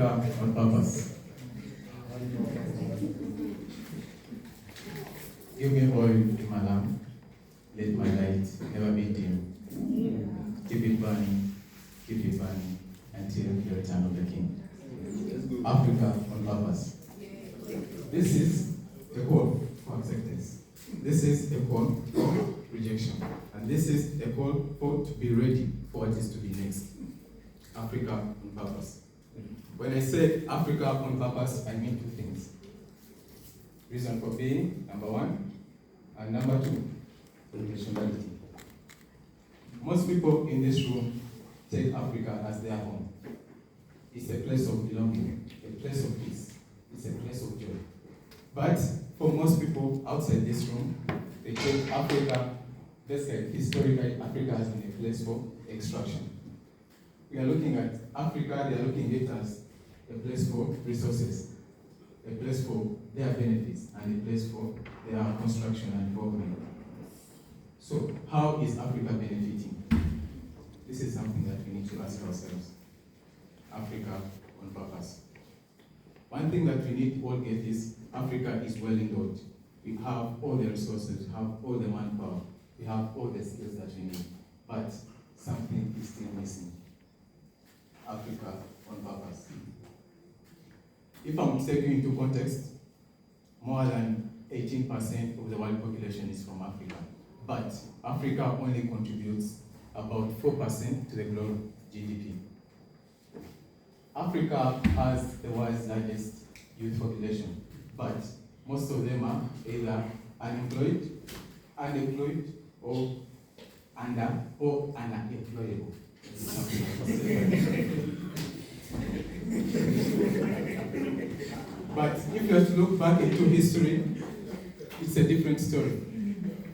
Africa on purpose. Give me oil in my lamp, let my light never be dim. Keep it burning until the return of the King. Africa on purpose. This is a call for acceptance. This is a call for rejection. And this is a call for to be ready for what is to be next. Africa on purpose. When I say Africa on purpose, I mean two things. Reason for being, number one, and number two, relationality. Most people in this room take Africa as their home. It's a place of belonging, a place of peace, it's a place of joy. But for most people outside this room, they take Africa, basically, historically, Africa has been a place for extraction. We are looking at Africa, they are looking at it as a place for resources, a place for their benefits, and a place for their construction and development. So, how is Africa benefiting? This is something that we need to ask ourselves. Africa on purpose. One thing that we need to all get is Africa is well endowed. We have all the resources, we have all the manpower, we have all the skills that we need, but something is still missing. Africa on purpose. If I'm taking into context, more than 18% of the world population is from Africa, but Africa only contributes about 4% to the global GDP. Africa has the world's largest youth population, but most of them are either unemployed, or unemployable. But if you have to look back into history, it's a different story.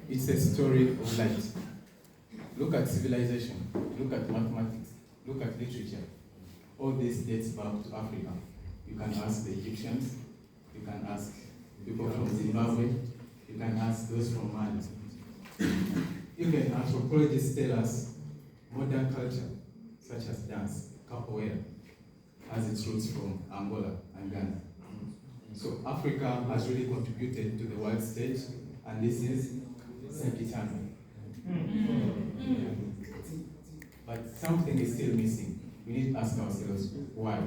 It's a story of light. Look at civilization, look at mathematics, look at literature. All this dates back to Africa. You can ask the Egyptians, you can ask people from Zimbabwe, you can ask those from Mali. Even anthropologists tell us modern culture, such as dance, Akabway, has its roots from Angola and Ghana. So Africa has really contributed to the world stage, and this is eternal. But something is still missing. We need to ask ourselves why.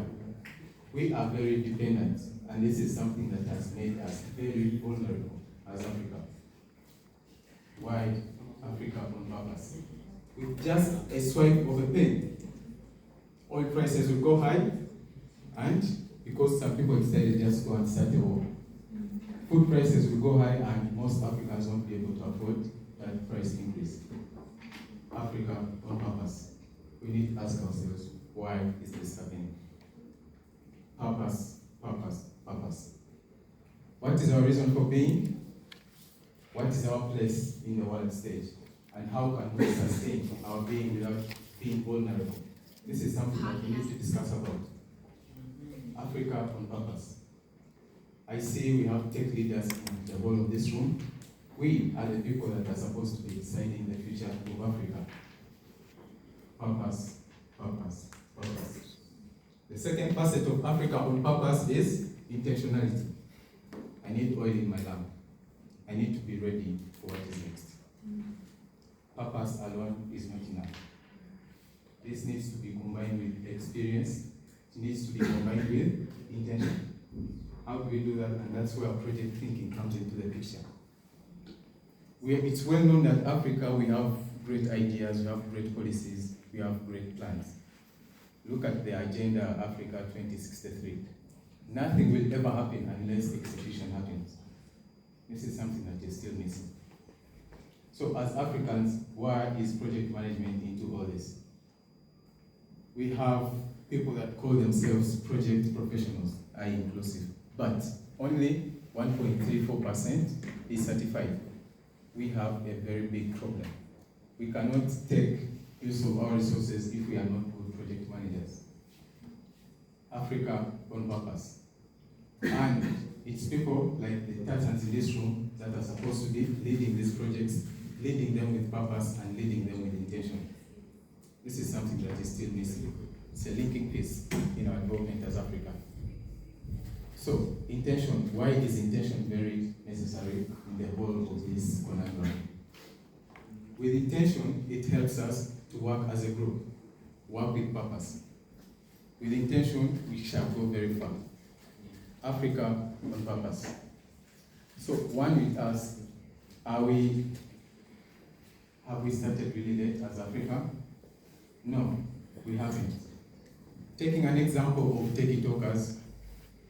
We are very dependent, and this is something that has made us very vulnerable as Africa. Why Africa on purpose? With just a swipe of a pen, oil prices will go high, and because some people decided just go and start a war, food prices will go high, and most Africans won't be able to afford that price increase. Africa on purpose. We need to ask ourselves, why is this happening? Purpose, purpose, purpose. What is our reason for being? What is our place in the world stage? And how can we sustain our being without being vulnerable? This is something that we need to discuss about. Africa on purpose. I see we have tech leaders in the whole of this room. We are the people that are supposed to be deciding the future of Africa. Purpose, purpose, purpose. The second facet of Africa on purpose is intentionality. I need oil in my lamp. I need to be ready for what is next. Purpose alone is not enough. This needs to be combined with experience. It needs to be combined with intention. How do we do that? And that's where project thinking comes into the picture. It's well known that Africa, we have great ideas, we have great policies, we have great plans. Look at the agenda Africa 2063. Nothing will ever happen unless execution happens. This is something that is still missing. So as Africans, why is project management into all this? We have people that call themselves project professionals, are inclusive, but only 1.34% is certified. We have a very big problem. We cannot take use of our resources if we are not good project managers. Africa on purpose. And it's people like the Titans in this room that are supposed to be leading these projects, leading them with purpose and leading them with intention. This is something that is still missing. It's a linking piece in our involvement as Africa. So, intention. Why is intention very necessary in the whole of this conundrum? With intention, it helps us to work as a group, work with purpose. With intention, we shall go very far. Africa on purpose. So, one with us, have we started really late as Africa? No, we haven't. Taking an example of Techy talkers,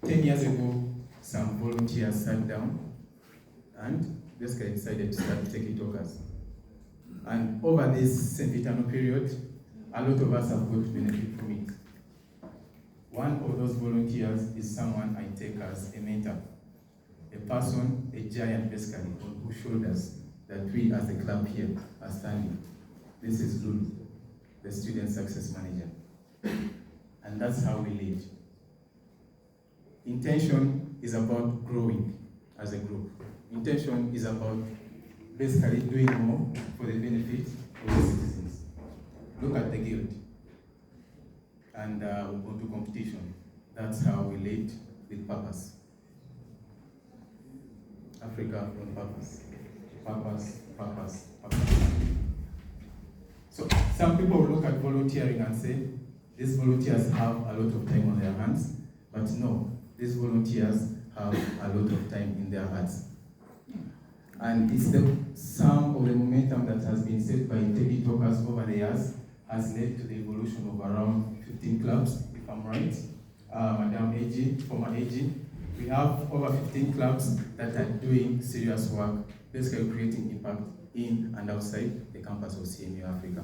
10 years ago, some volunteers sat down and basically decided to start Techy talkers. And over this sempiternal period, a lot of us have got benefit from it. One of those volunteers is someone I take as a mentor, a person, a giant basically, on whose shoulders that we as a club here are standing. This is Lulu, the student success manager. And that's how we lead. Intention is about growing as a group. Intention is about basically doing more for the benefit of the citizens. Look at the guild. And we'll go to competition. That's how we lead with purpose. Africa on purpose. Purpose, purpose, purpose. So some people will look at volunteering and say, these volunteers have a lot of time on their hands, but no, these volunteers have a lot of time in their hearts. And it's the sum of the momentum that has been set by Techy talkers over the years has led to the evolution of around 15 clubs, if I'm right. Madam AG, former AG, we have over 15 clubs that are doing serious work, basically creating impact in and outside the campus of CMU-Africa.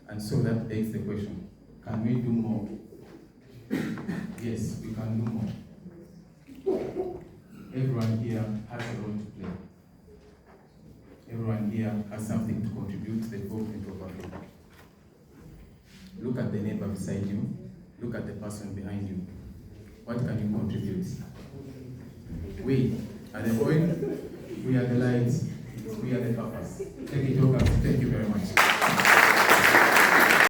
And so that begs the question, can we do more? Yes, we can do more. Everyone here has a role to play. Everyone here has something to contribute to the development of Africa. Look at the neighbor beside you. Look at the person behind you. What can you contribute? We are the oil, we are the light, we are the purpose. Thank you very much.